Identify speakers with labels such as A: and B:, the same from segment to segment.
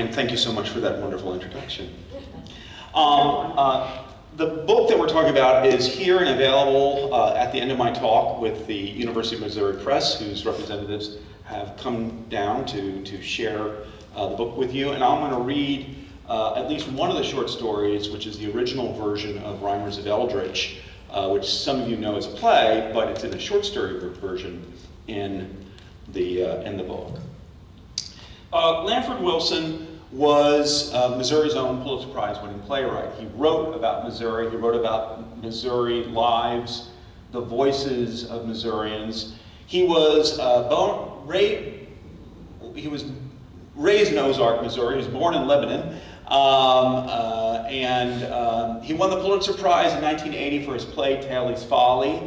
A: And thank you so much for that wonderful introduction. The book that we're talking about is here and available at the end of my talk with the University of Missouri Press, whose representatives have come down to share the book with you. And I'm going to read at least one of the short stories, which is the original version of Rhymers of Eldritch, which some of you know as a play, but it's in a short story version in the book. Lanford Wilson was Missouri's own Pulitzer Prize-winning playwright. He wrote about Missouri. He wrote about Missouri lives, the voices of Missourians. He was raised in Ozark, Missouri. He was born in Lebanon, he won the Pulitzer Prize in 1980 for his play Talley's Folly,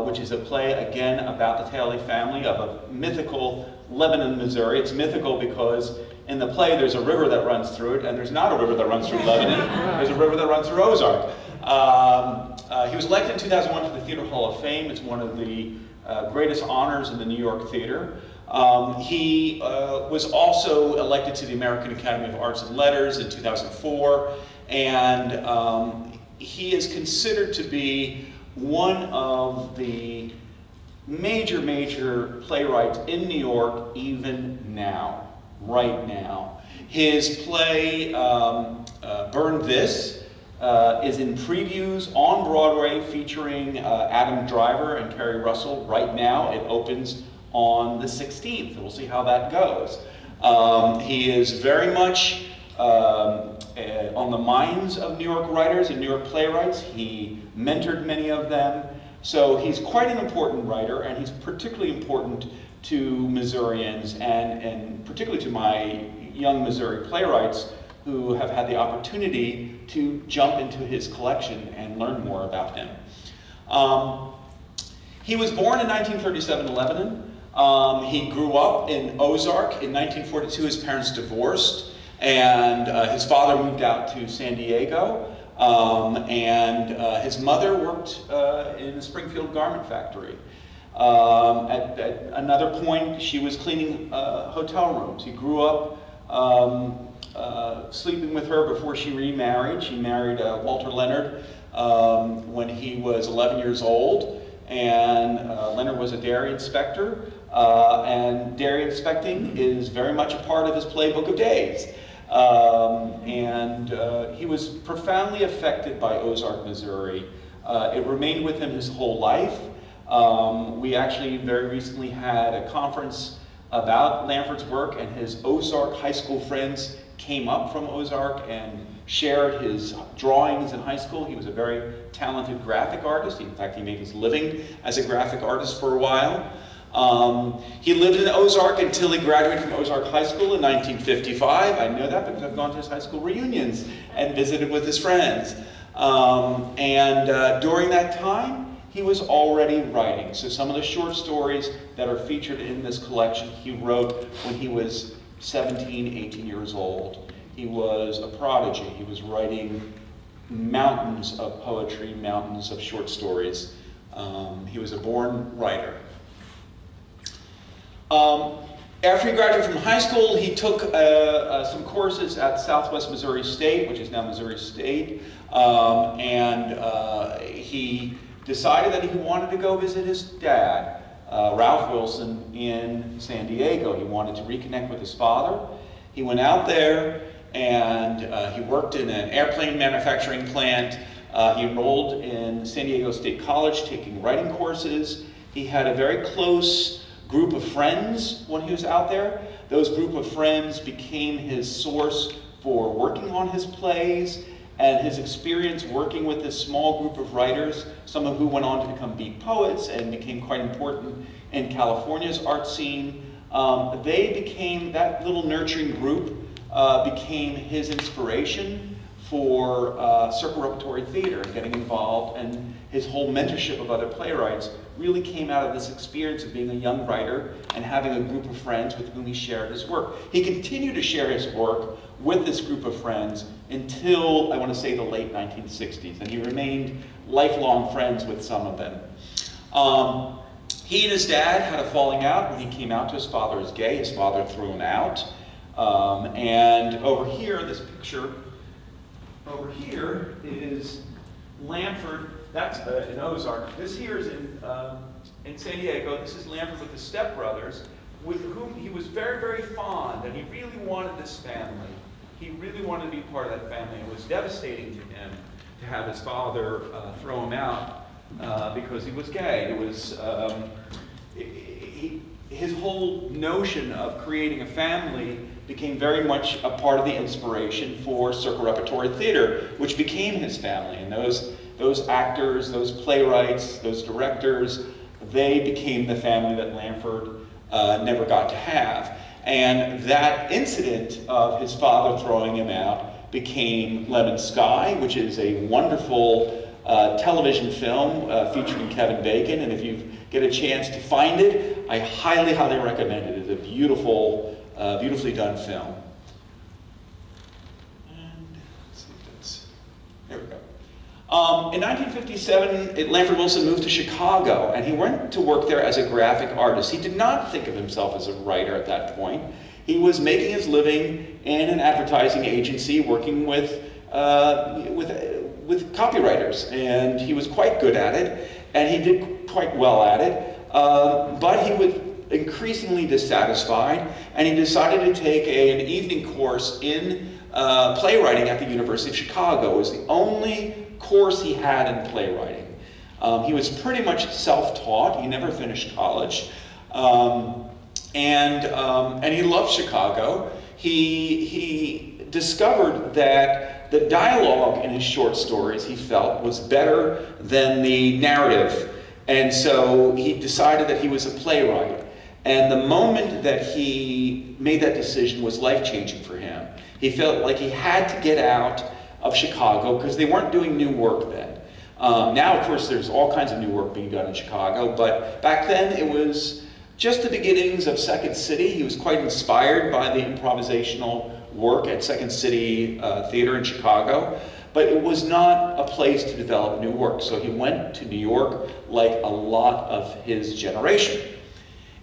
A: which is a play again about the Talley family of a mythical Lebanon, Missouri. It's mythical because in the play there's a river that runs through it, and there's not a river that runs through Lebanon. There's a river that runs through Ozark. He was elected in 2001 to the Theater Hall of Fame. It's one of the greatest honors in the New York theater. He was also elected to the American Academy of Arts and Letters in 2004, and he is considered to be one of the major playwrights in New York even now, right now. His play, Burn This, is in previews on Broadway featuring Adam Driver and Kerry Russell right now. It opens on the 16th, and we'll see how that goes. He is very much on the minds of New York writers and New York playwrights. He mentored many of them. So he's quite an important writer, and he's particularly important to Missourians and particularly to my young Missouri playwrights who have had the opportunity to jump into his collection and learn more about him. He was born in 1937 in Lebanon. He grew up in Ozark. In 1942, his parents divorced, and his father moved out to San Diego. His mother worked in a Springfield garment factory. At another point, she was cleaning hotel rooms. He grew up sleeping with her before she remarried. She married Walter Leonard when he was 11 years old, and Leonard was a dairy inspector, and dairy inspecting is very much a part of his play Book of Days. He was profoundly affected by Ozark, Missouri. It remained with him his whole life. We actually very recently had a conference about Lanford's work, and his Ozark high school friends came up from Ozark and shared his drawings in high school. He was a very talented graphic artist. In fact, he made his living as a graphic artist for a while. He lived in Ozark until he graduated from Ozark High School in 1955. I know that because I've gone to his high school reunions and visited with his friends. During that time, he was already writing. So some of the short stories that are featured in this collection he wrote when he was 17, 18 years old. He was a prodigy. He was writing mountains of poetry, mountains of short stories. He was a born writer. After he graduated from high school, he took some courses at Southwest Missouri State, which is now Missouri State, he decided that he wanted to go visit his dad, Ralph Wilson, in San Diego. He wanted to reconnect with his father. He went out there and he worked in an airplane manufacturing plant. He enrolled in San Diego State College, taking writing courses. He had a very close group of friends when he was out there. Those group of friends became his source for working on his plays, and his experience working with this small group of writers, some of who went on to become beat poets and became quite important in California's art scene. That little nurturing group became his inspiration for circle repertory theater and getting involved, and his whole mentorship of other playwrights really came out of this experience of being a young writer and having a group of friends with whom he shared his work. He continued to share his work with this group of friends until, I want to say, the late 1960s, and he remained lifelong friends with some of them. He and his dad had a falling out when he came out to his father as gay. His father threw him out. And over here, this picture over here is Lanford. That's in Ozark. This here is in San Diego. This is Lanford with the stepbrothers, with whom he was very, very fond, and he really wanted this family. He really wanted to be part of that family. It was devastating to him to have his father throw him out because he was gay. It was his whole notion of creating a family became very much a part of the inspiration for circle repertory theater, which became his family. And those actors, those playwrights, those directors, they became the family that Lanford never got to have. And that incident of his father throwing him out became Lemon Sky, which is a wonderful television film featuring Kevin Bacon. And if you get a chance to find it, I highly, highly recommend it. It's a beautiful, beautifully done film. And let's see if that's, there we go. In 1957, Lanford Wilson moved to Chicago, and he went to work there as a graphic artist. He did not think of himself as a writer at that point. He was making his living in an advertising agency, working with copywriters, and he was quite good at it, and he did quite well at it, but he was increasingly dissatisfied, and he decided to take an evening course in playwriting at the University of Chicago. It was the only course he had in playwriting. He was pretty much self-taught. He never finished college, and he loved Chicago. He discovered that the dialogue in his short stories, he felt, was better than the narrative, and so he decided that he was a playwright. And the moment that he made that decision was life-changing for him. He felt like he had to get out of Chicago because they weren't doing new work then. Now, of course, there's all kinds of new work being done in Chicago, but back then it was just the beginnings of Second City. He was quite inspired by the improvisational work at Second City Theater in Chicago, but it was not a place to develop new work. So he went to New York like a lot of his generation.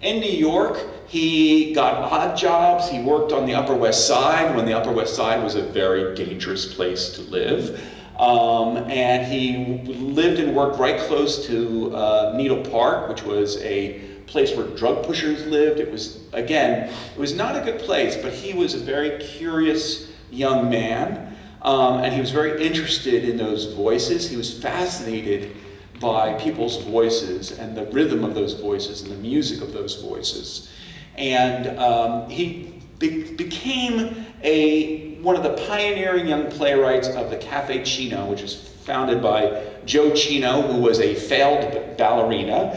A: In New York, he got odd jobs. He worked on the Upper West Side when the Upper West Side was a very dangerous place to live. And he lived and worked right close to Needle Park, which was a place where drug pushers lived. It was, again, it was not a good place, but he was a very curious young man, and he was very interested in those voices. He was fascinated by people's voices and the rhythm of those voices and the music of those voices. And he became one of the pioneering young playwrights of the Cafe Chino, which was founded by Joe Chino, who was a failed ballerina.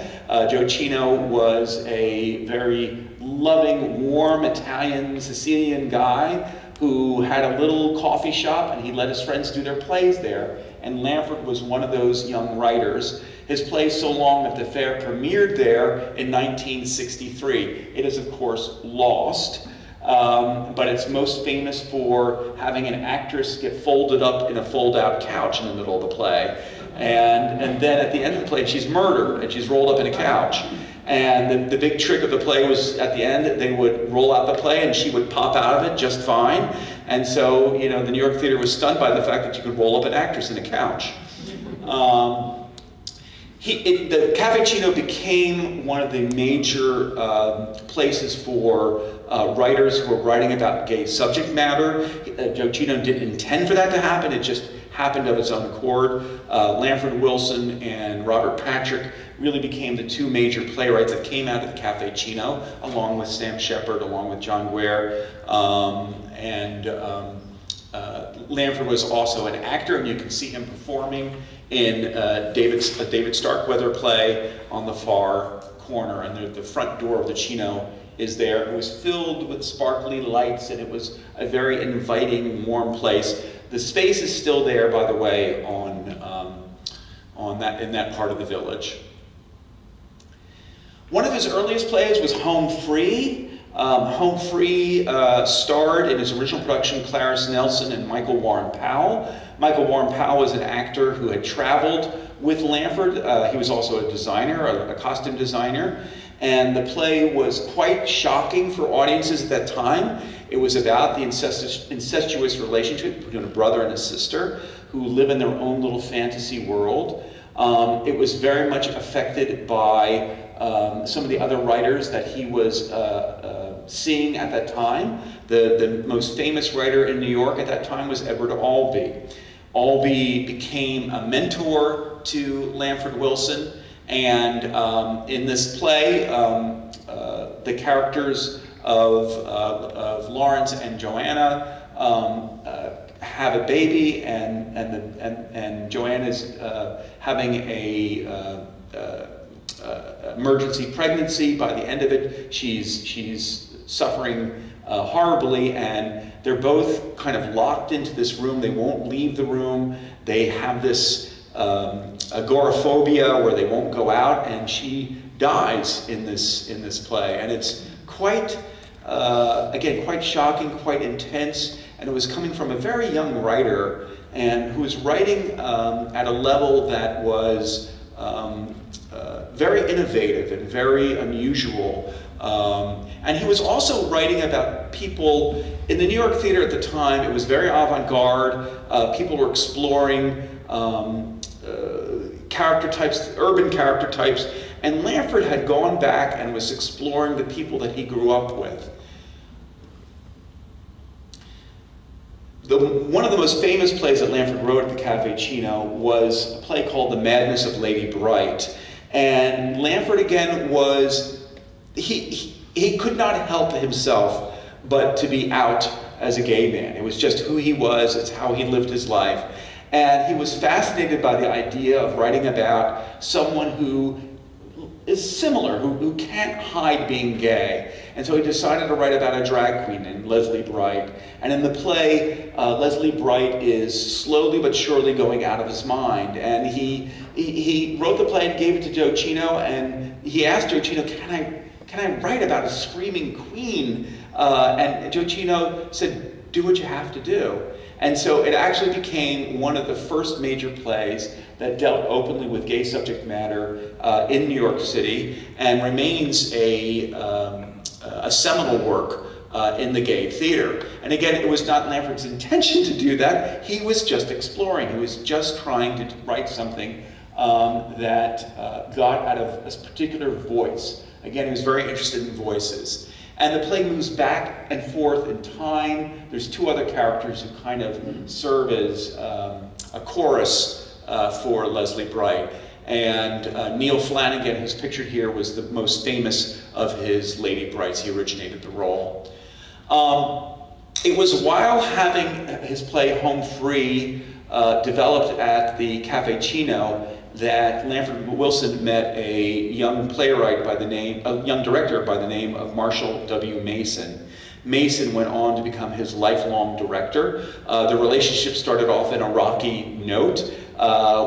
A: Joe Chino was a very loving, warm Italian, Sicilian guy who had a little coffee shop, and he let his friends do their plays there. And Lanford was one of those young writers. His play So Long that the Fair premiered there in 1963. It is, of course, lost, but it's most famous for having an actress get folded up in a fold-out couch in the middle of the play. And then at the end of the play, she's murdered, and she's rolled up in a couch. And the big trick of the play was, at the end, they would roll out the play, and she would pop out of it just fine. And so, you know, the New York theater was stunned by the fact that you could roll up an actress in a couch. The Cafe Chino became one of the major places for writers who were writing about gay subject matter. Joe Chino didn't intend for that to happen. It just happened of its own accord. Lanford Wilson and Robert Patrick really became the two major playwrights that came out of the Cafe Chino, along with Sam Shepard, along with John Ware. Lanford was also an actor, and you can see him performing in David Starkweather play on the far corner, and the front door of the Chino is there. It was filled with sparkly lights, and it was a very inviting, warm place. The space is still there, by the way, in that part of the village. One of his earliest plays was Home Free. Home Free starred in his original production Clarence Nelson and Michael Warren Powell. Michael Warren Powell was an actor who had traveled with Lanford. He was also a designer, a costume designer, and the play was quite shocking for audiences at that time. It was about the incestuous relationship between a brother and a sister who live in their own little fantasy world. It was very much affected by some of the other writers that he was seeing at that time. The most famous writer in New York at that time was Edward Albee. Albee became a mentor to Lanford Wilson, and in this play, the characters of Lawrence and Joanna have a baby, and Joanna's having a emergency pregnancy. By the end of it, she's suffering horribly, and they're both kind of locked into this room. They won't leave the room. They have this agoraphobia where they won't go out, and she dies in this play. And it's quite, again, quite shocking, quite intense, and it was coming from a very young writer, and who was writing at a level that was very innovative and very unusual. And he was also writing about people in the New York theater at the time. It was very avant-garde. People were exploring character types, urban character types, and Lanford had gone back and was exploring the people that he grew up with. One of the most famous plays that Lanford wrote at the Cafe Chino was a play called The Madness of Lady Bright. And Lanford, again, was, he could not help himself but to be out as a gay man. It was just who he was, it's how he lived his life. And he was fascinated by the idea of writing about someone who is similar, who can't hide being gay. And so he decided to write about a drag queen named Leslie Bright. And in the play, Leslie Bright is slowly but surely going out of his mind. And he wrote the play and gave it to Joe Chino, and he asked Joe Chino, can I write about a screaming queen? And Joe Chino said, do what you have to do. And so it actually became one of the first major plays that dealt openly with gay subject matter in New York City, and remains a seminal work in the gay theater. And again, it was not Lanford's intention to do that. He was just exploring. He was just trying to write something that got out of a particular voice. Again, he was very interested in voices. And the play moves back and forth in time. There's two other characters who kind of serve as a chorus for Leslie Bright. And Neil Flanagan, who's pictured here, was the most famous of his Lady Brights. He originated the role. It was while having his play Home Free developed at the Cafe Chino that Lanford Wilson met a young playwright by the name, a young director by the name of Marshall W. Mason. Mason went on to become his lifelong director. The relationship started off in a rocky note,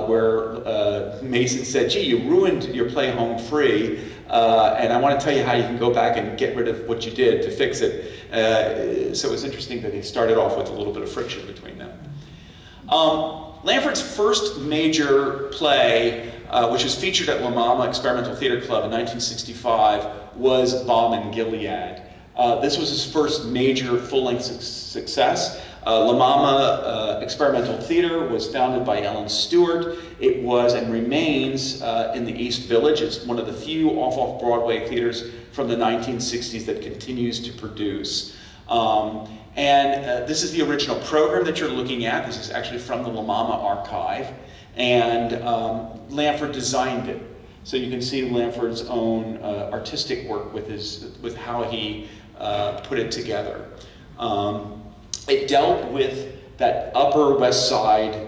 A: where Mason said, gee, you ruined your play Home Free, and I want to tell you how you can go back and get rid of what you did to fix it. So it was interesting that they started off with a little bit of friction between them. Lanford's first major play, which was featured at La Mama Experimental Theater Club in 1965, was Bomb in Gilead. This was his first major full-length success. La Mama Experimental Theater was founded by Ellen Stewart. It was and remains in the East Village. It's one of the few off-Broadway theaters from the 1960s that continues to produce. This is the original program that you're looking at. This is actually from the La Mama archive. And Lanford designed it. So you can see Lanford's own artistic work with how he put it together. It dealt with that Upper West Side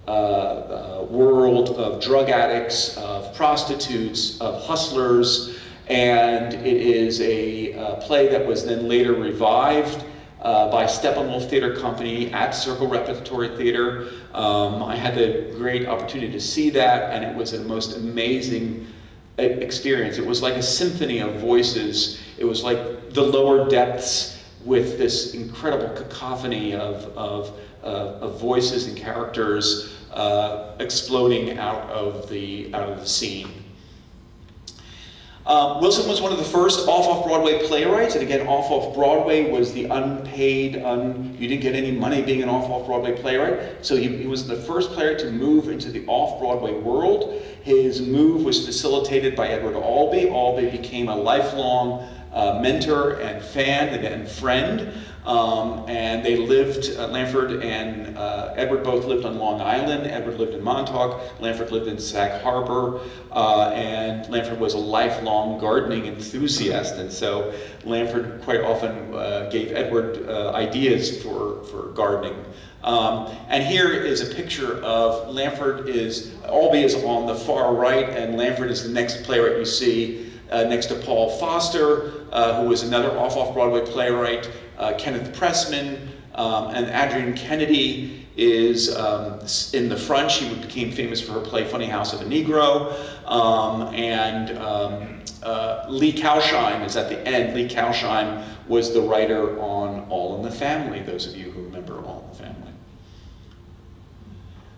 A: world of drug addicts, of prostitutes, of hustlers, and it is a play that was then later revived by Steppenwolf Theater Company at Circle Repertory Theater. I had the great opportunity to see that, and it was a most amazing experience. It was like a symphony of voices. It was like the lower depths with this incredible cacophony of voices and characters exploding out of the scene. Wilson was one of the first off-Broadway playwrights, and again, off-Broadway was the unpaid, you didn't get any money being an off-Broadway playwright, so he was the first playwright to move into the off-Broadway world. His move was facilitated by Edward Albee. Albee became a lifelong mentor and fan and friend, and they lived, Lanford and Edward both lived on Long Island. Edward lived in Montauk, Lanford lived in Sag Harbor, and Lanford was a lifelong gardening enthusiast, and so Lanford quite often gave Edward ideas for gardening. And here is a picture of Albee is on the far right, and Lanford is the next playwright you see, next to Paul Foster, who was another off-Broadway playwright, Kenneth Pressman, and Adrienne Kennedy is in the front. She became famous for her play Funny House of a Negro, and Lee Cowsheim is at the end. Lee Cowsheim was the writer on All in the Family, those of you who remember All in the Family.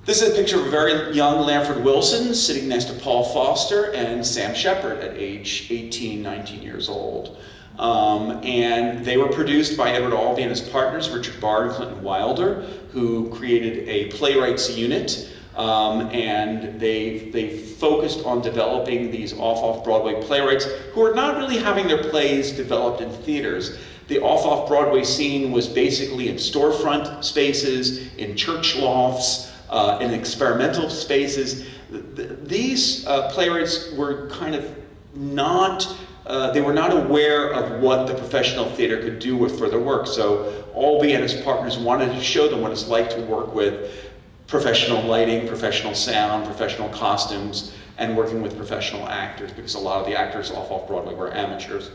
A: This is a picture of a very young Lanford Wilson sitting next to Paul Foster and Sam Shepard at age 18, 19 years old. And they were produced by Edward Albee and his partners, Richard Barr and Clinton Wilder, who created a playwrights unit. And they focused on developing these off-Broadway playwrights who are not really having their plays developed in theaters. The off-Broadway scene was basically in storefront spaces, in church lofts, in experimental spaces. These playwrights were kind of not, they were not aware of what the professional theater could do with further work. So Albee and his partners wanted to show them what it's like to work with professional lighting, professional sound, professional costumes, and working with professional actors, because a lot of the actors off-Broadway were amateurs.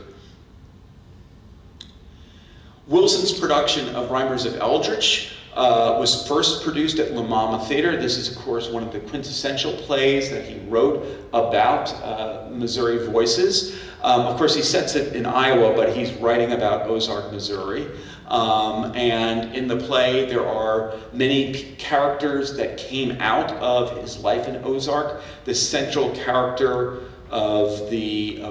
A: Wilson's production of Rhymers of Eldritch was first produced at La Mama Theater. This is, of course, one of the quintessential plays that he wrote about Missouri voices. Of course, he sets it in Iowa, but he's writing about Ozark, Missouri. And in the play, there are many characters that came out of his life in Ozark. The central character of the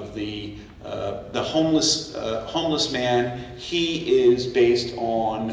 A: homeless man, he is based on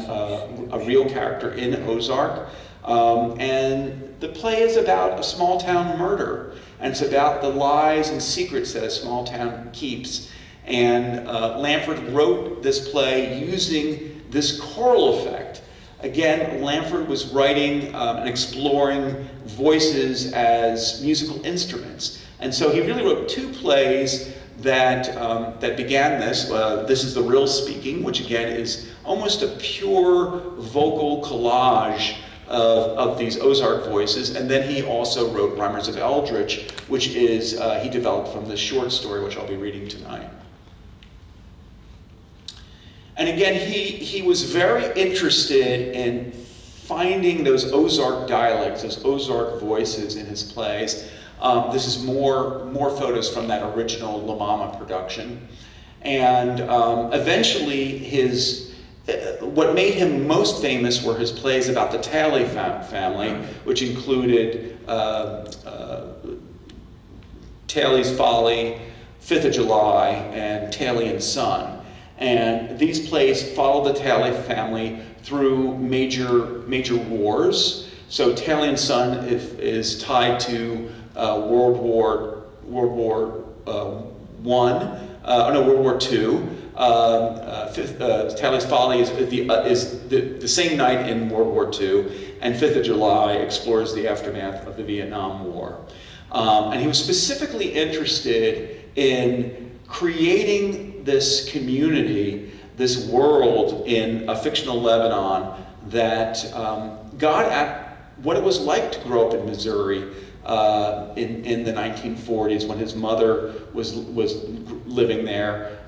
A: a real character in Ozark. And the play is about a small town murder, and it's about the lies and secrets that a small town keeps. And Lanford wrote this play using this choral effect. Again, Lanford was writing and exploring voices as musical instruments. And so he really wrote two plays that began this. This is The Real Speaking, which again is almost a pure vocal collage of these Ozark voices. And then he also wrote Rhymers of Eldritch, which is, he developed from this short story, which I'll be reading tonight. And again, he was very interested in finding those Ozark dialects, those Ozark voices in his plays. This is more photos from that original La Mama production. And eventually what made him most famous were his plays about the Talley family, which included Talley's Folly, 5th of July, and Talley and Son. And these plays follow the Talley family through major wars. So Talley and Son is tied to World War II. Talley's Folly is the same night in World War II, and 5th of July explores the aftermath of the Vietnam War. And he was specifically interested in creating this community, this world in a fictional Lebanon that got at what it was like to grow up in Missouri in the 1940s when his mother was living there,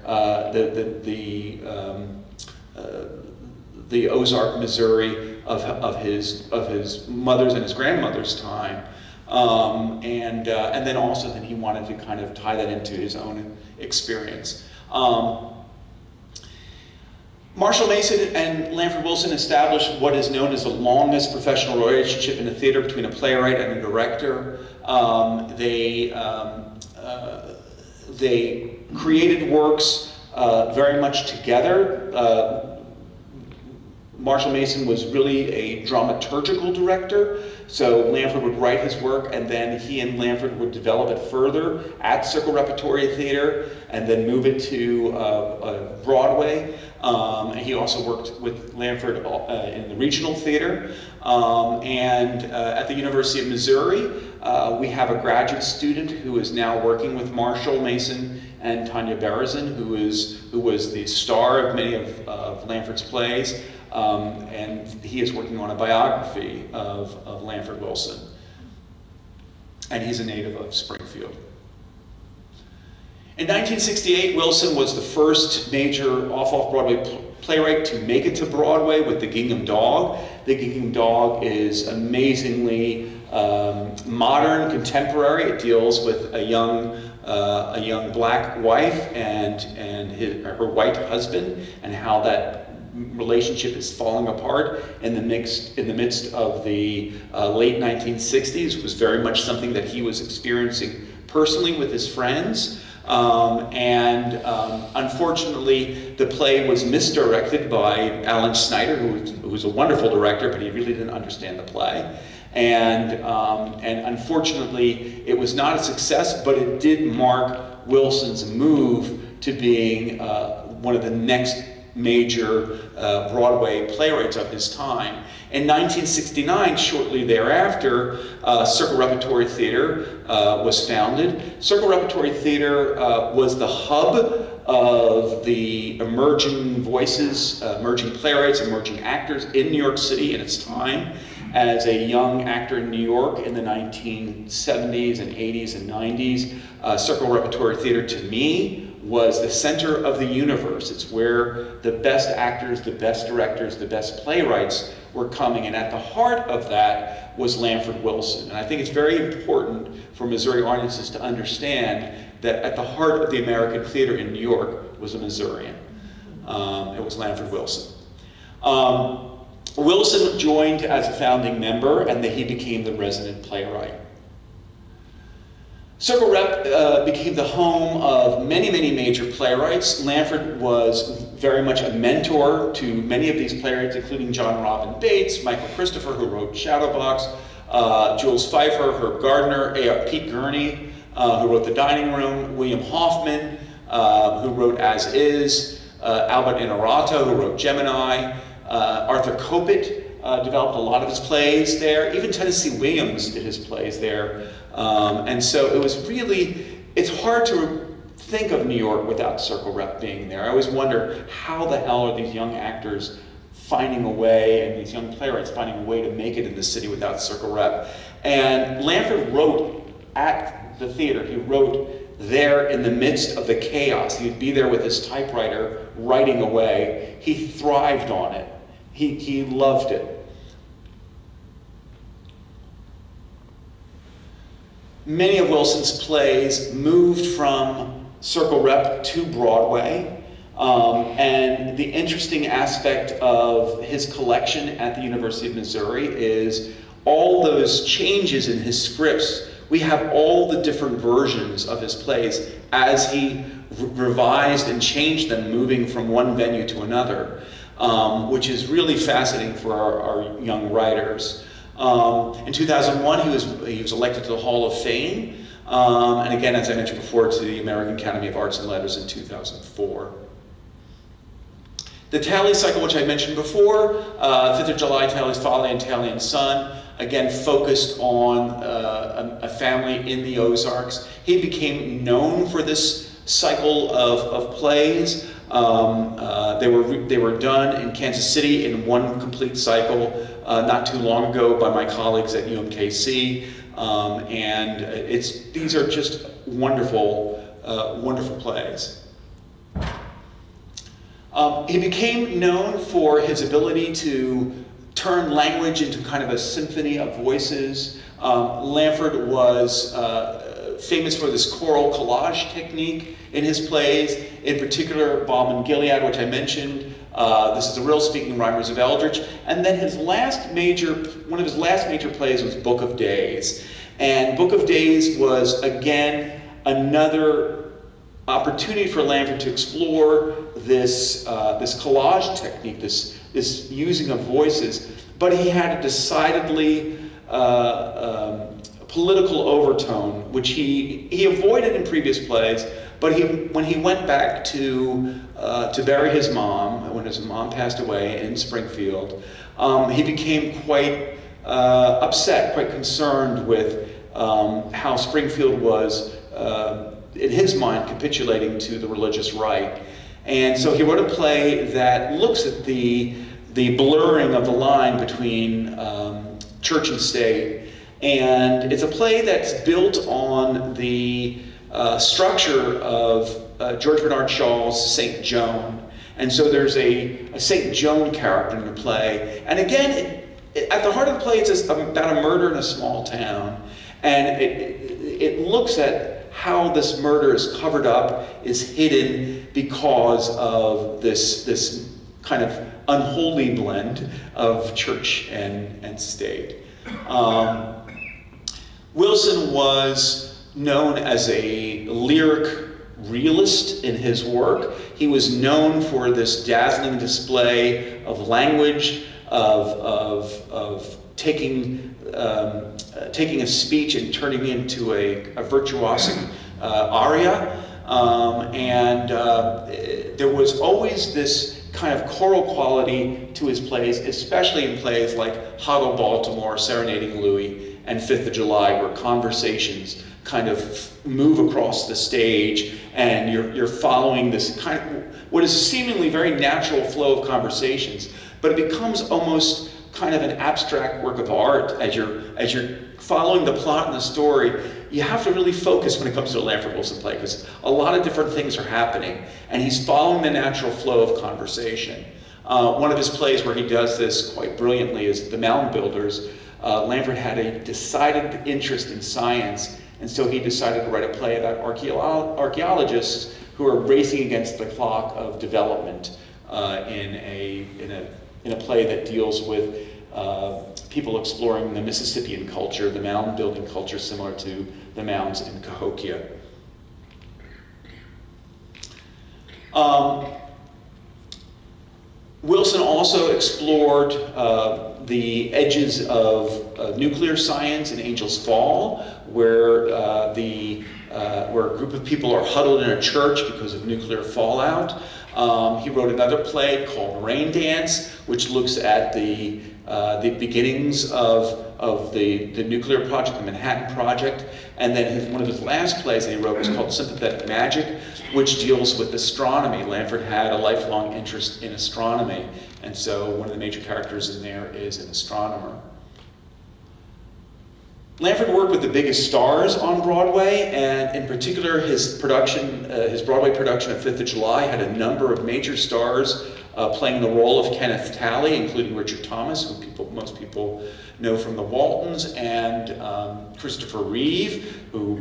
A: the Ozark, Missouri of his mother's and his grandmother's time, and then also that he wanted to kind of tie that into his own experience. Marshall Mason and Lanford Wilson established what is known as the longest professional relationship in the theater between a playwright and a director. They created works very much together. Marshall Mason was really a dramaturgical director, so Lanford would write his work and then he and Lanford would develop it further at Circle Repertory Theater and then move it to Broadway. And he also worked with Lanford in the regional theater. At the University of Missouri, we have a graduate student who is now working with Marshall Mason and Tanya Berezin, who was the star of many of Lanford's plays. And he is working on a biography of Lanford Wilson. And he's a native of Springfield. In 1968, Wilson was the first major off-Broadway playwright to make it to Broadway with The Gingham Dog. The Gingham Dog is amazingly modern, contemporary. It deals with a young black wife and her white husband, and how that relationship is falling apart in the midst of the late 1960s. It was very much something that he was experiencing personally with his friends. Unfortunately, the play was misdirected by Alan Snyder, who was a wonderful director, but he really didn't understand the play. And unfortunately, it was not a success, but it did mark Wilson's move to being one of the next major Broadway playwrights of his time. In 1969, shortly thereafter, Circle Repertory Theater was founded. Circle Repertory Theater was the hub of the emerging voices, emerging playwrights, emerging actors in New York City in its time. As a young actor in New York in the 1970s and 80s and 90s, Circle Repertory Theater, to me, was the center of the universe. It's where the best actors, the best directors, the best playwrights were coming, and at the heart of that was Lanford Wilson. And I think it's very important for Missouri audiences to understand that at the heart of the American theater in New York was a Missourian. It was Lanford Wilson. Wilson joined as a founding member, and then he became the resident playwright. Circle Rep became the home of many, many major playwrights. Lanford was very much a mentor to many of these playwrights, including John Robin Bates, Michael Christopher, who wrote Shadowbox, Jules Pfeiffer, Herb Gardner, Pete Gurney, who wrote The Dining Room, William Hoffman, who wrote As Is, Albert Inarritu, who wrote Gemini, Arthur Kopit developed a lot of his plays there. Even Tennessee Williams did his plays there. And so it was really, it's hard to think of New York without Circle Rep being there. I always wonder, how the hell are these young actors finding a way, and these young playwrights finding a way to make it in the city without Circle Rep? And Lanford wrote at the theater. He wrote there in the midst of the chaos. He would be there with his typewriter writing away. He thrived on it. He loved it. Many of Wilson's plays moved from Circle Rep to Broadway, and the interesting aspect of his collection at the University of Missouri is all those changes in his scripts. We have all the different versions of his plays as he revised and changed them, moving from one venue to another, which is really fascinating for our young writers. In 2001, he was elected to the Hall of Fame, and again, as I mentioned before, to the American Academy of Arts and Letters in 2004. The Talley cycle, which I mentioned before, 5th of July, Talley's Folly and Talley and Son, again focused on a family in the Ozarks. He became known for this cycle of plays. They were done in Kansas City in one complete cycle not too long ago by my colleagues at UMKC, and these are just wonderful, wonderful plays. He became known for his ability to turn language into kind of a symphony of voices. Lanford was famous for this choral collage technique in his plays, in particular Balm and Gilead, which I mentioned, This is a real speaking Rhymers of Eldritch. And then one of his last major plays was Book of Days. And Book of Days was, again, another opportunity for Lanford to explore this collage technique, this using of voices. But he had a decidedly political overtone, which he avoided in previous plays. But when he went back to bury his mom, when his mom passed away in Springfield, he became quite upset, quite concerned with how Springfield was, in his mind, capitulating to the religious right. And so he wrote a play that looks at the blurring of the line between church and state. And it's a play that's built on the structure of George Bernard Shaw's St. Joan. And so there's a St. Joan character in the play. And again, at the heart of the play, it's about a murder in a small town. And it looks at how this murder is covered up, is hidden because of this kind of unholy blend of church and state. Wilson was known as a lyric realist in his work. He was known for this dazzling display of language, of taking a speech and turning it into a virtuosic aria. There was always this kind of choral quality to his plays, especially in plays like Hoggle Baltimore, Serenading Louis, and 5th of July, where conversations kind of move across the stage, and you're following this kind of, what is seemingly very natural flow of conversations, but it becomes almost kind of an abstract work of art as you're following the plot and the story. You have to really focus when it comes to a Lanford Wilson play, because a lot of different things are happening, and he's following the natural flow of conversation. One of his plays where he does this quite brilliantly is The Mound Builders. Lanford had a decided interest in science, and so he decided to write a play about archaeologists who are racing against the clock of development in a play that deals with people exploring the Mississippian culture, the mound building culture similar to the mounds in Cahokia. Wilson also explored the edges of nuclear science in Angel's Fall, where where a group of people are huddled in a church because of nuclear fallout. He wrote another play called Rain Dance, which looks at the beginnings of the nuclear project, the Manhattan Project. And then one of his last plays that he wrote was called Sympathetic Magic, which deals with astronomy. Lanford had a lifelong interest in astronomy, and so one of the major characters in there is an astronomer. Lanford worked with the biggest stars on Broadway, and in particular his Broadway production of 5th of July had a number of major stars playing the role of Kenneth Talley, including Richard Thomas, who most people know from the Waltons, and Christopher Reeve, who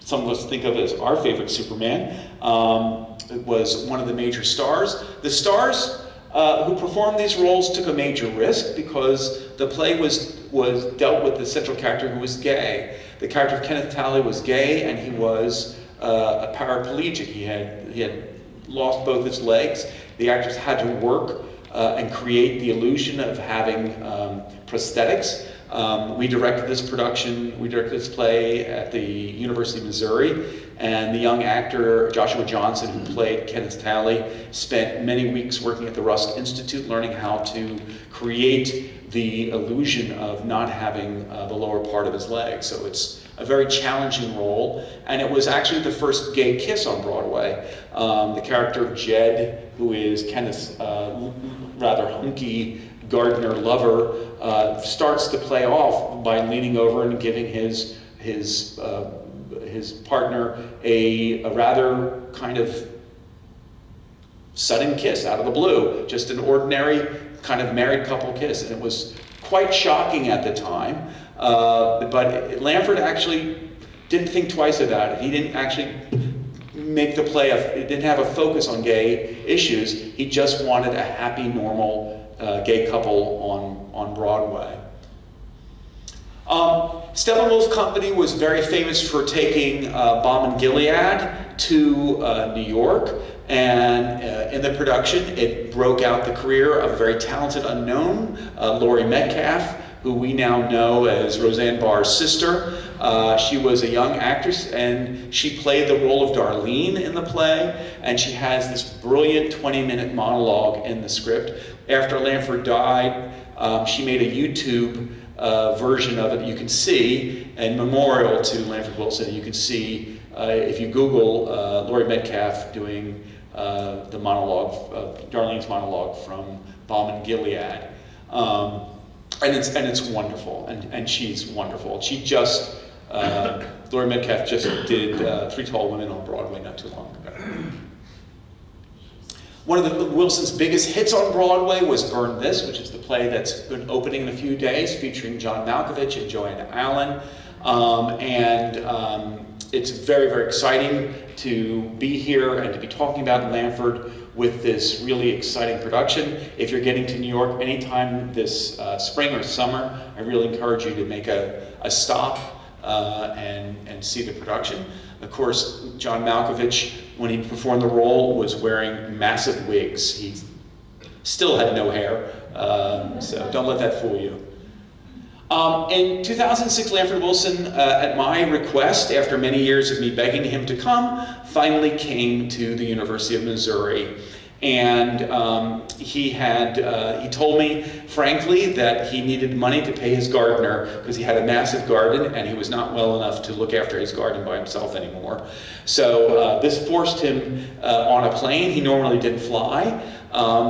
A: some of us think of as our favorite Superman, was one of the major stars. The stars who performed these roles took a major risk because the play was dealt with the central character who was gay. The character of Kenneth Talley was gay, and he was a paraplegic. He had lost both his legs. The actors had to work and create the illusion of having prosthetics. We directed this play at the University of Missouri, and the young actor Joshua Johnson, who played Kenneth Talley, spent many weeks working at the Rusk Institute learning how to create the illusion of not having the lower part of his leg. So it's a very challenging role, and it was actually the first gay kiss on Broadway. The character of Jed, who is Kenneth's rather hunky gardener lover, starts the play off by leaning over and giving his partner a rather kind of sudden kiss out of the blue, just an ordinary kind of married couple kiss, and it was quite shocking at the time. But Lanford actually didn't think twice about it. He didn't actually make the play, it didn't have a focus on gay issues. He just wanted a happy, normal gay couple on Broadway. Steppenwolf Company was very famous for taking Balm and Gilead to New York, and in the production it broke out the career of a very talented unknown, Laurie Metcalf, who we now know as Roseanne Barr's sister. She was a young actress, and she played the role of Darlene in the play, and she has this brilliant 20-minute monologue in the script. After Lanford died, she made a YouTube version of it that you can see, in memorial to Lanford Wilson. You can see, if you Google Laurie Metcalf doing the monologue, Darlene's monologue from Balm and Gilead. And it's wonderful, and she's wonderful. She just, Laurie Metcalf just did Three Tall Women on Broadway not too long ago. One of the Wilson's biggest hits on Broadway was Burn This, which is the play that's been opening in a few days, featuring John Malkovich and Joanna Allen. It's very, very exciting to be here and to be talking about Lanford with this really exciting production. If you're getting to New York anytime this spring or summer, I really encourage you to make a stop and see the production. Of course, John Malkovich, when he performed the role, was wearing massive wigs. He still had no hair, so don't let that fool you. In 2006, Lanford Wilson, at my request, after many years of me begging him to come, finally came to the University of Missouri. And he told me, frankly, that he needed money to pay his gardener because he had a massive garden and he was not well enough to look after his garden by himself anymore. So this forced him on a plane. He normally didn't fly.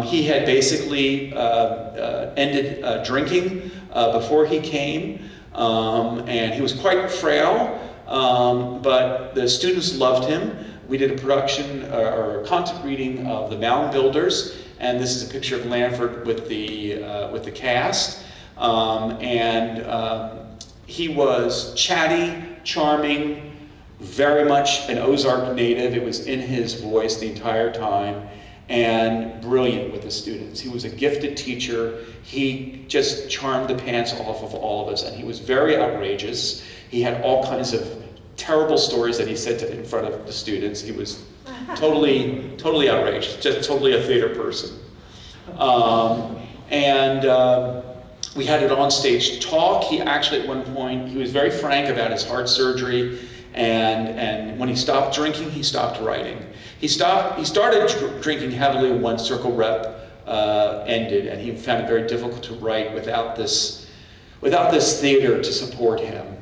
A: He had basically ended drinking before he came, and he was quite frail, but the students loved him. We did a production, or a concept reading of The Mound Builders, and this is a picture of Lanford with the cast. He was chatty, charming, very much an Ozark native. It was in his voice the entire time, and brilliant with the students. He was a gifted teacher. He just charmed the pants off of all of us, and he was very outrageous. He had all kinds of terrible stories that he said in front of the students. He was totally outrageous, just totally a theater person. We had an on-stage talk. He actually, at one point, he was very frank about his heart surgery, and when he stopped drinking, he stopped writing. He started drinking heavily when Circle Rep ended, and he found it very difficult to write without this theater to support him.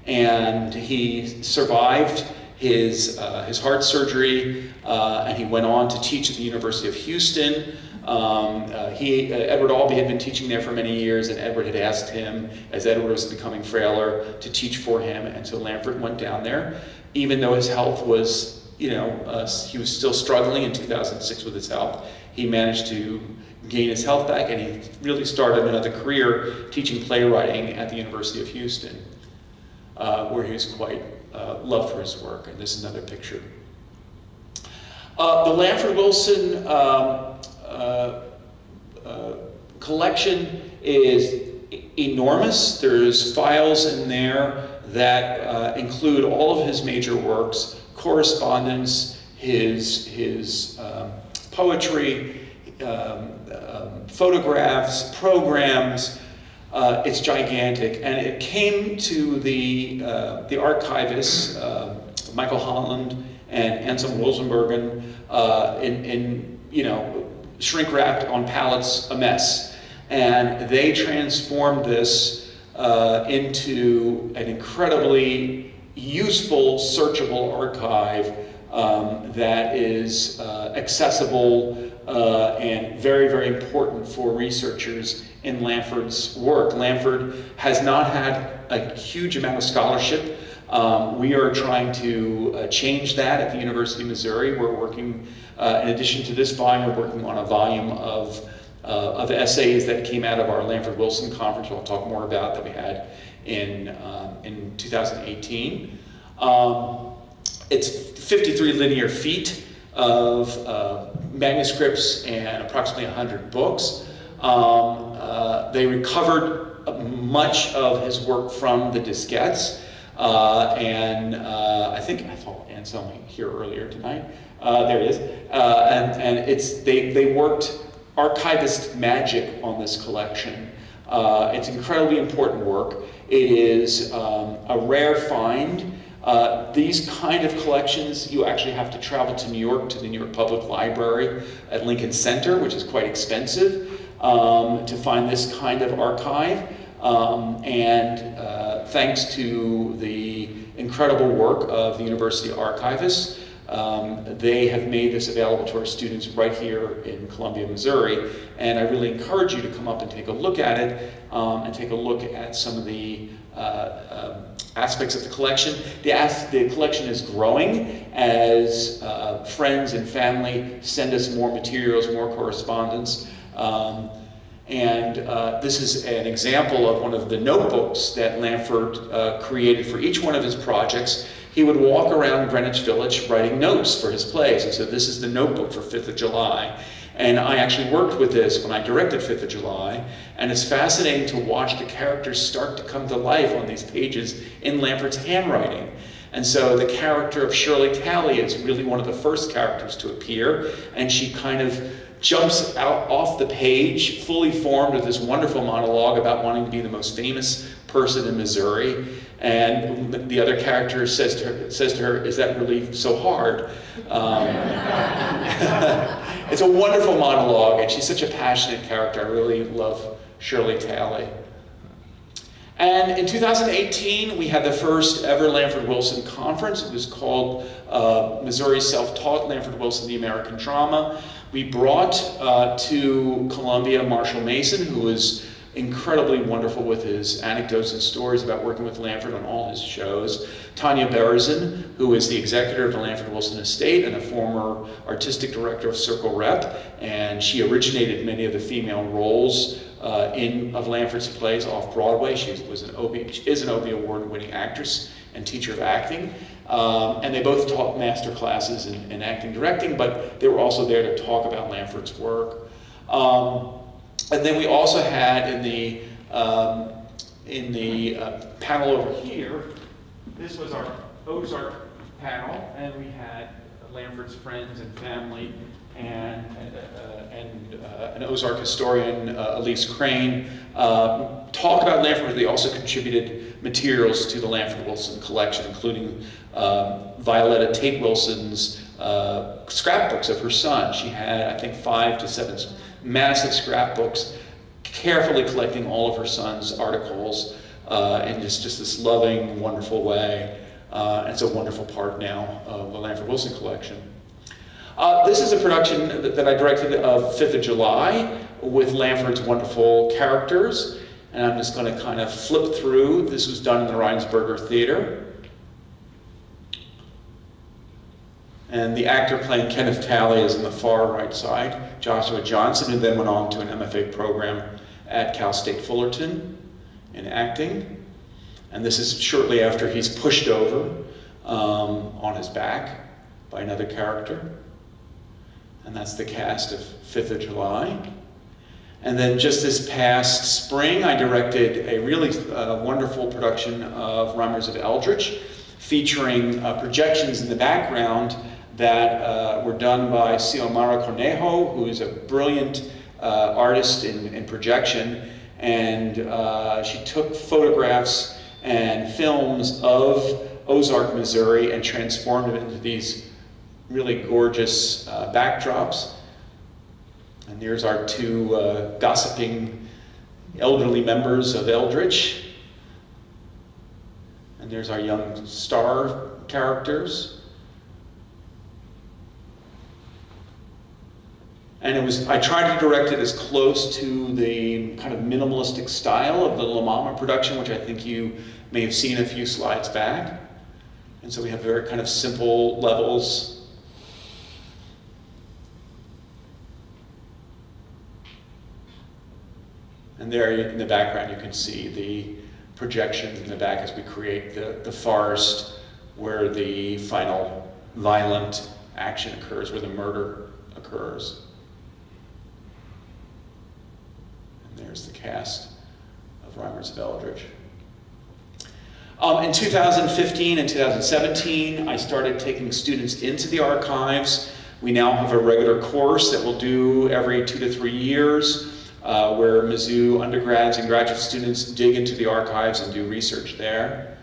A: And he survived his heart surgery, and he went on to teach at the University of Houston. Edward Albee had been teaching there for many years, and Edward had asked him, as Edward was becoming frailer, to teach for him, and so Lanford went down there. Even though his health was, he was still struggling in 2006 with his health, he managed to gain his health back, and he really started another career teaching playwriting at the University of Houston, where he was quite loved for his work. And this is another picture. The Lanford Wilson collection is enormous. There's files in there that include all of his major works, correspondence, his poetry, photographs, programs. It's gigantic, and it came to the archivists, Michael Holland and Anselm Rosenbergen, in shrink-wrapped on pallets, a mess. And they transformed this into an incredibly useful, searchable archive that is accessible and very, very important for researchers in Lanford's work. Lanford has not had a huge amount of scholarship. We are trying to change that at the University of Missouri. We're working, in addition to this volume, we're working on a volume of essays that came out of our Lanford Wilson conference, we'll talk more about, that we had in 2018. it's 53 linear feet of manuscripts and approximately 100 books. They recovered much of his work from the diskettes, and I thought Anselm here earlier tonight. There he is, and they worked archivist magic on this collection. It's incredibly important work. It is a rare find. These kind of collections, you actually have to travel to New York, to the New York Public Library at Lincoln Center, which is quite expensive, to find this kind of archive. Thanks to the incredible work of the university archivists, they have made this available to our students right here in Columbia, Missouri. And I really encourage you to come up and take a look at it, and take a look at some of the aspects of the collection. The collection is growing as friends and family send us more materials, more correspondence. This is an example of one of the notebooks that Lanford created for each one of his projects. He would walk around Greenwich Village writing notes for his plays, and so this is the notebook for 5th of July. And I actually worked with this when I directed 5th of July, and it's fascinating to watch the characters start to come to life on these pages in Lanford's handwriting. And so the character of Shirley Talley is really one of the first characters to appear, and she kind of jumps out off the page, fully formed with this wonderful monologue about wanting to be the most famous person in Missouri. And the other character says to her, "Is that really so hard?" It's a wonderful monologue, and she's such a passionate character. I really love Shirley Talley. And in 2018, we had the first ever Lanford Wilson conference. It was called Missouri Self-Taught Lanford Wilson, the American Drama. We brought to Columbia Marshall Mason, who was incredibly wonderful with his anecdotes and stories about working with Lanford on all his shows. Tanya Berezin, who is the executor of the Lanford Wilson estate and a former artistic director of Circle Rep, and she originated many of the female roles of Lanford's plays off Broadway. She is an Obie Award-winning actress and teacher of acting. And they both taught master classes in acting directing, but they were also there to talk about Lanford's work. And then we also had in the panel over here, this was our Ozark panel, and we had Lanford's friends and family and an Ozark historian, Elise Crane, talk about Lanford, but they also contributed materials to the Lanford Wilson collection, including Violetta Tate Wilson's scrapbooks of her son. She had, I think, 5 to 7 massive scrapbooks, carefully collecting all of her son's articles in just this loving, wonderful way. And it's a wonderful part now of the Lanford Wilson collection. This is a production that I directed of 5th of July with Lanford's wonderful characters. And I'm just going to kind of flip through. This was done in the Rheinsberger Theater. And the actor playing Kenneth Talley is on the far right side, Joshua Johnson, who then went on to an MFA program at Cal State Fullerton in acting. And this is shortly after he's pushed over on his back by another character. And that's the cast of 5th of July. And then just this past spring, I directed a really wonderful production of Rhymers of Eldritch, featuring projections in the background that were done by Xiomara Cornejo, who is a brilliant artist in projection. And she took photographs and films of Ozark, Missouri, and transformed it into these really gorgeous backdrops. And here's our 2 gossiping elderly members of Eldritch. And there's our young star characters. And I tried to direct it as close to the kind of minimalistic style of the La Mama production, which I think you may have seen a few slides back. And so we have very kind of simple levels. And there in the background you can see the projections in the back as we create the forest where the final violent action occurs, where the murder occurs. And there's the cast of Rhymers of Eldritch. In 2015 and 2017, I started taking students into the archives. We now have a regular course that we'll do every 2 to 3 years, where Mizzou undergrads and graduate students dig into the archives and do research there.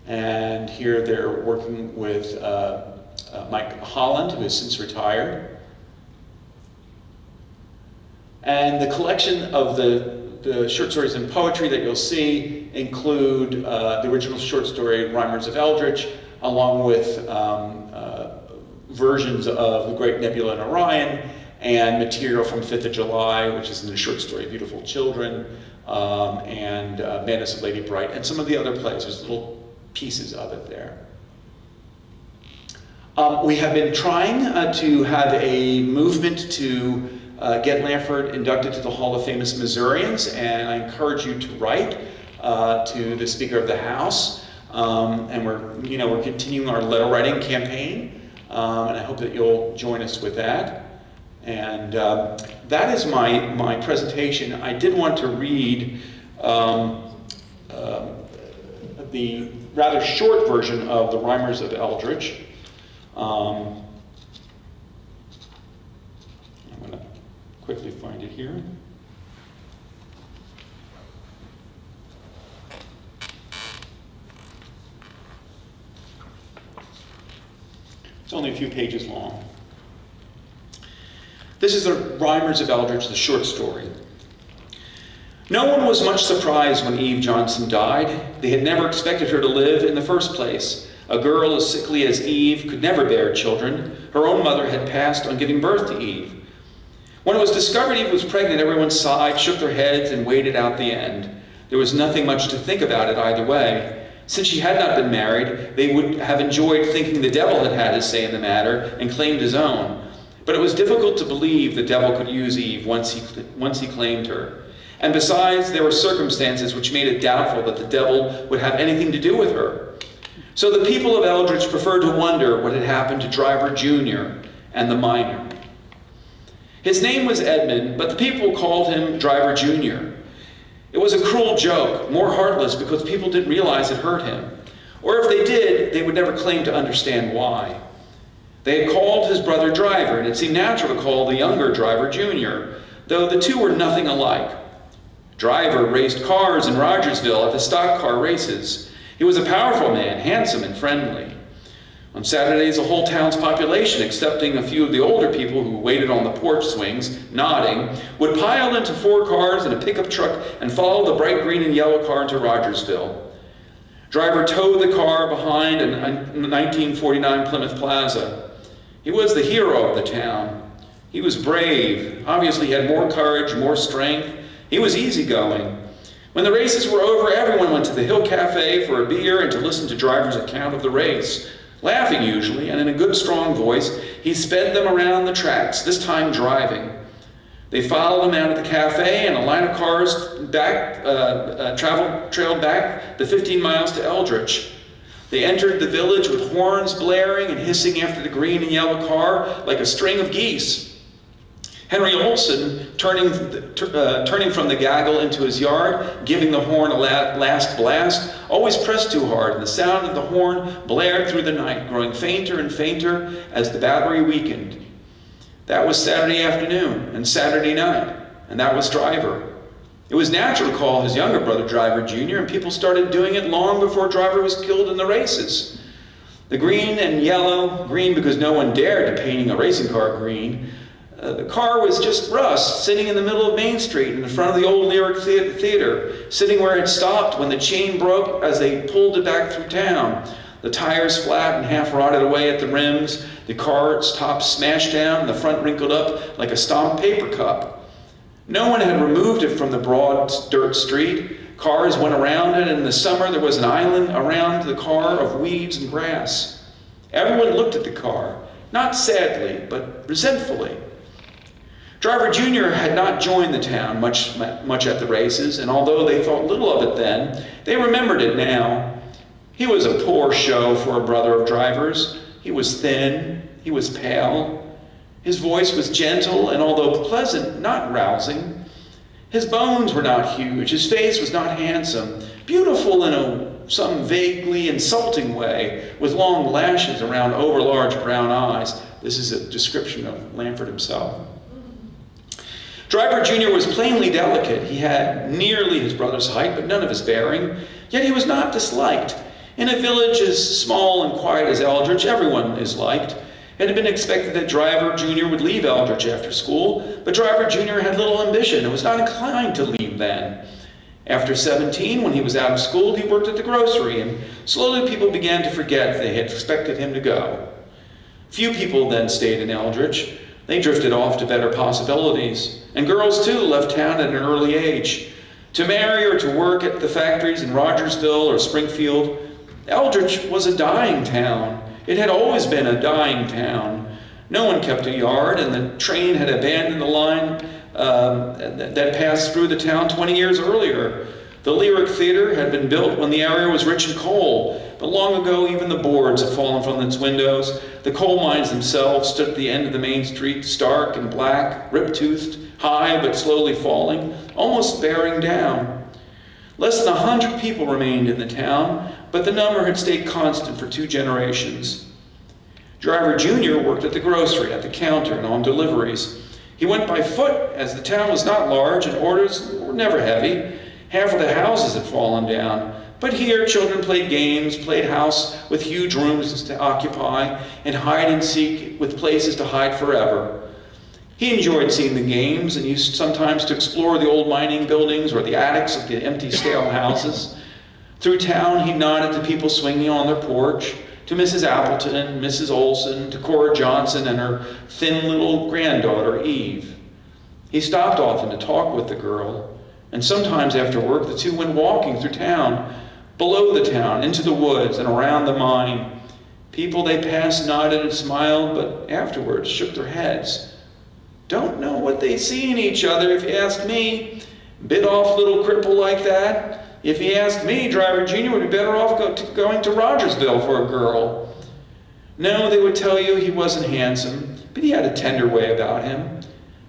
A: And here they're working with Mike Holland, who has since retired. And the collection of the short stories and poetry that you'll see include the original short story, Rhymers of Eldritch, along with versions of The Great Nebula in Orion, and material from 5th of July, which is in the short story Beautiful Children, and Madness of Lady Bright, and some of the other plays. There's little pieces of it there. We have been trying to have a movement to get Lanford inducted to the Hall of Famous Missourians, and I encourage you to write to the Speaker of the House. And we're continuing our letter writing campaign, and I hope that you'll join us with that. And that is my presentation. I did want to read the rather short version of the Rhymers of Eldritch. I'm going to quickly find it here. It's only a few pages long. This is the Rhymers of Eldritch, the short story. No one was much surprised when Eve Johnson died. They had never expected her to live in the first place. A girl as sickly as Eve could never bear children. Her own mother had passed on giving birth to Eve. When it was discovered Eve was pregnant, everyone sighed, shook their heads, and waited out the end. There was nothing much to think about it either way. Since she had not been married, they would have enjoyed thinking the devil had had his say in the matter and claimed his own. But it was difficult to believe the devil could use Eve once he claimed her. And besides, there were circumstances which made it doubtful that the devil would have anything to do with her. So the people of Eldritch preferred to wonder what had happened to Driver Jr. and the miner. His name was Edmund, but the people called him Driver Jr. It was a cruel joke, more heartless because people didn't realize it hurt him. Or if they did, they would never claim to understand why. They had called his brother Driver, and it seemed natural to call the younger Driver Jr., though the two were nothing alike. Driver raced cars in Rogersville at the stock car races. He was a powerful man, handsome and friendly. On Saturdays, the whole town's population, excepting a few of the older people who waited on the porch swings, nodding, would pile into 4 cars and a pickup truck and follow the bright green and yellow car into Rogersville. Driver towed the car behind a 1949 Plymouth Plaza. He was the hero of the town. He was brave. Obviously, he had more courage, more strength. He was easygoing. When the races were over, everyone went to the Hill Cafe for a beer and to listen to Driver's account of the race. Laughing usually, and in a good strong voice, he sped them around the tracks, this time driving. They followed him out of the cafe, and a line of cars trailed back the 15 miles to Eldritch. They entered the village with horns blaring and hissing after the green and yellow car like a string of geese. Henry Olson, turning from the gaggle into his yard, giving the horn a last blast, always pressed too hard, and the sound of the horn blared through the night, growing fainter and fainter as the battery weakened. That was Saturday afternoon and Saturday night, and that was Driver. It was natural to call his younger brother Driver Jr., and people started doing it long before Driver was killed in the races. The green and yellow, green because no one dared to painting a racing car green. The car was just Russ, sitting in the middle of Main Street in front of the old Lyric Theater, sitting where it stopped when the chain broke as they pulled it back through town. The tires flat and half rotted away at the rims, the car's top smashed down, and the front wrinkled up like a stomped paper cup. No one had removed it from the broad dirt street. Cars went around it, and in the summer there was an island around the car of weeds and grass. Everyone looked at the car, not sadly, but resentfully. Driver Jr. had not joined the town much at the races, and although they thought little of it then, they remembered it now. He was a poor show for a brother of Driver's. He was thin, he was pale. His voice was gentle and, although pleasant, not rousing. His bones were not huge, his face was not handsome, beautiful in some vaguely insulting way, with long lashes around overlarge brown eyes. This is a description of Lanford himself. Driver Jr. was plainly delicate. He had nearly his brother's height, but none of his bearing. Yet he was not disliked. In a village as small and quiet as Eldritch, everyone is liked. It had been expected that Driver Jr. would leave Eldritch after school, but Driver Jr. had little ambition and was not inclined to leave then. After 17, when he was out of school, he worked at the grocery, and slowly people began to forget they had expected him to go. Few people then stayed in Eldritch. They drifted off to better possibilities. And girls, too, left town at an early age. To marry or to work at the factories in Rogersville or Springfield. Eldritch was a dying town. It had always been a dying town. No one kept a yard, and the train had abandoned the line that passed through the town 20 years earlier. The Lyric Theater had been built when the area was rich in coal, but long ago even the boards had fallen from its windows. The coal mines themselves stood at the end of the main street, stark and black, rip-toothed, high but slowly falling, almost bearing down. Less than 100 people remained in the town, but the number had stayed constant for 2 generations. Driver Jr. worked at the grocery, at the counter, and on deliveries. He went by foot, as the town was not large and orders were never heavy. Half of the houses had fallen down. But here children played games, played house with huge rooms to occupy, and hide and seek with places to hide forever. He enjoyed seeing the games and used sometimes to explore the old mining buildings or the attics of the empty stale houses. Through town he nodded to people swinging on their porch, to Mrs. Appleton, Mrs. Olson, to Cora Johnson and her thin little granddaughter, Eve. He stopped often to talk with the girl, and sometimes after work the two went walking through town, below the town, into the woods and around the mine. People they passed nodded and smiled, but afterwards shook their heads. Don't know what they see in each other, if you ask me. Bit off little cripple like that. If you asked me, Driver Jr. would be better off going to Rogersville for a girl. No, they would tell you he wasn't handsome, but he had a tender way about him.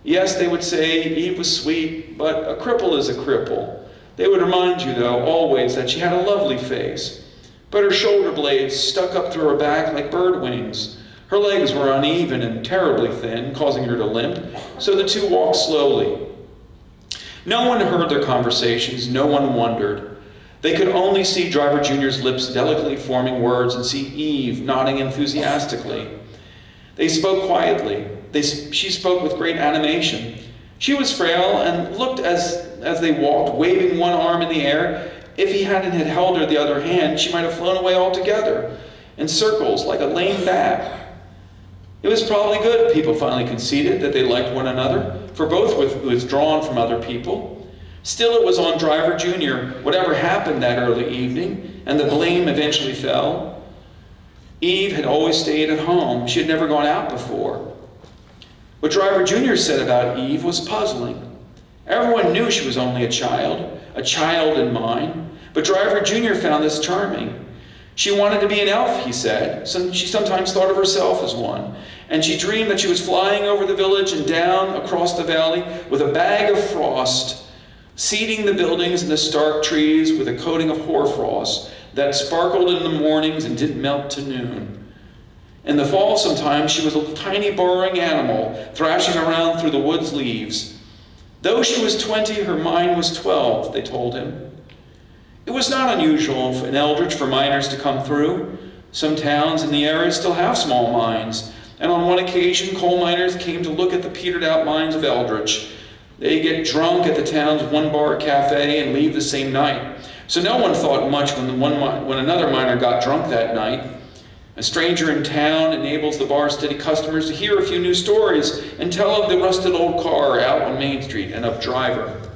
A: Yes, they would say Eve was sweet, but a cripple is a cripple. They would remind you, though, always that she had a lovely face, but her shoulder blades stuck up through her back like bird wings. Her legs were uneven and terribly thin, causing her to limp, so the two walked slowly. No one heard their conversations, no one wondered. They could only see Driver Jr.'s lips delicately forming words and see Eve nodding enthusiastically. They spoke quietly. She spoke with great animation. She was frail and looked as they walked, waving one arm in the air. If he hadn't had held her the other hand, she might have flown away altogether, in circles like a lame bat. It was probably good, people finally conceded, that they liked one another, for both were withdrawn from other people. Still, it was on Driver Jr. whatever happened that early evening, and the blame eventually fell. Eve had always stayed at home. She had never gone out before. What Driver Jr. said about Eve was puzzling. Everyone knew she was only a child in mind, but Driver Jr. found this charming. She wanted to be an elf, he said. She sometimes thought of herself as one, and she dreamed that she was flying over the village and down across the valley with a bag of frost, seeding the buildings and the stark trees with a coating of hoarfrost that sparkled in the mornings and didn't melt to noon. In the fall sometimes she was a tiny burrowing animal, thrashing around through the wood's leaves. Though she was 20, her mind was 12, they told him. It was not unusual in Eldritch for miners to come through. Some towns in the area still have small mines, and on one occasion coal miners came to look at the petered-out mines of Eldritch. They get drunk at the town's one-bar cafe and leave the same night. So no one thought much when another miner got drunk that night. A stranger in town enables the bar's steady customers to hear a few new stories and tell of the rusted old car out on Main Street and of Driver.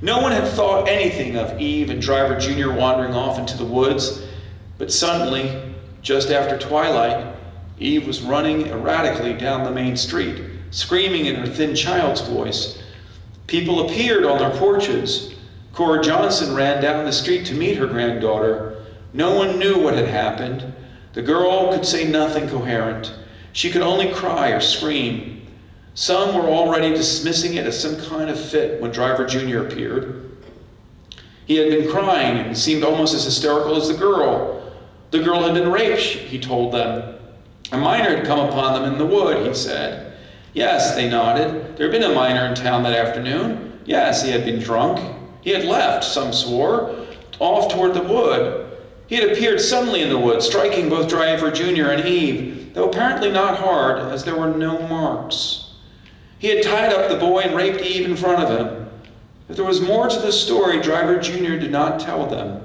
A: No one had thought anything of Eve and Driver Jr. wandering off into the woods, but suddenly, just after twilight, Eve was running erratically down the main street, screaming in her thin child's voice. People appeared on their porches. Cora Johnson ran down the street to meet her granddaughter. No one knew what had happened. The girl could say nothing coherent. She could only cry or scream. Some were already dismissing it as some kind of fit when Driver Jr. appeared. He had been crying and seemed almost as hysterical as the girl. The girl had been raped, he told them. A miner had come upon them in the wood, he said. Yes, they nodded. There had been a miner in town that afternoon. Yes, he had been drunk. He had left, some swore, off toward the wood. He had appeared suddenly in the wood, striking both Driver Jr. and Eve, though apparently not hard, as there were no marks. He had tied up the boy and raped Eve in front of him. If there was more to the story, Driver Jr. did not tell them.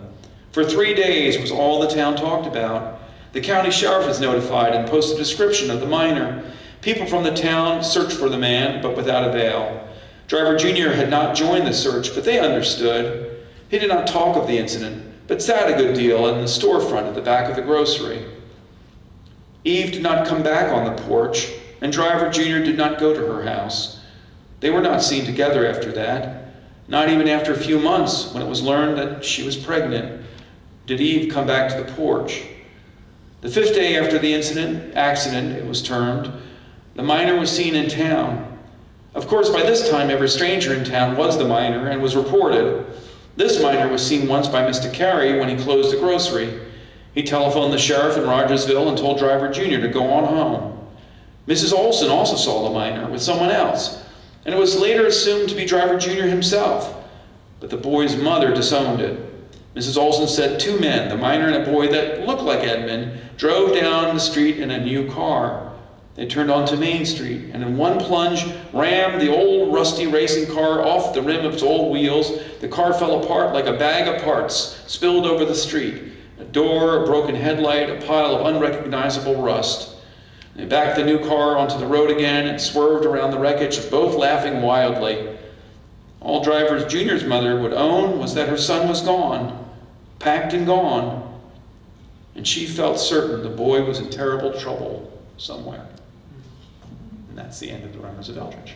A: For 3 days was all the town talked about. The county sheriff was notified and posted a description of the miner. People from the town searched for the man, but without avail. Driver Jr. had not joined the search, but they understood. He did not talk of the incident, but sat a good deal in the storefront at the back of the grocery. Eve did not come back on the porch, and Driver Jr. did not go to her house. They were not seen together after that. Not even after a few months, when it was learned that she was pregnant, did Eve come back to the porch. The 5th day after the accident it was termed, the miner was seen in town. Of course, by this time, every stranger in town was the miner and was reported. This miner was seen once by Mr. Carey when he closed the grocery. He telephoned the sheriff in Rogersville and told Driver Jr. to go on home. Mrs. Olson also saw the miner with someone else, and it was later assumed to be Driver Jr. himself, but the boy's mother disowned it. Mrs. Olson said 2 men, the miner and a boy that looked like Edmund, drove down the street in a new car. They turned onto Main Street, and in one plunge rammed the old rusty racing car off the rim of its old wheels. The car fell apart like a bag of parts, spilled over the street. A door, a broken headlight, a pile of unrecognizable rust. They backed the new car onto the road again and swerved around the wreckage, both laughing wildly. All Driver Jr.'s mother would own was that her son was gone, packed and gone, and she felt certain the boy was in terrible trouble somewhere. And that's the end of the Rhymers of Eldritch.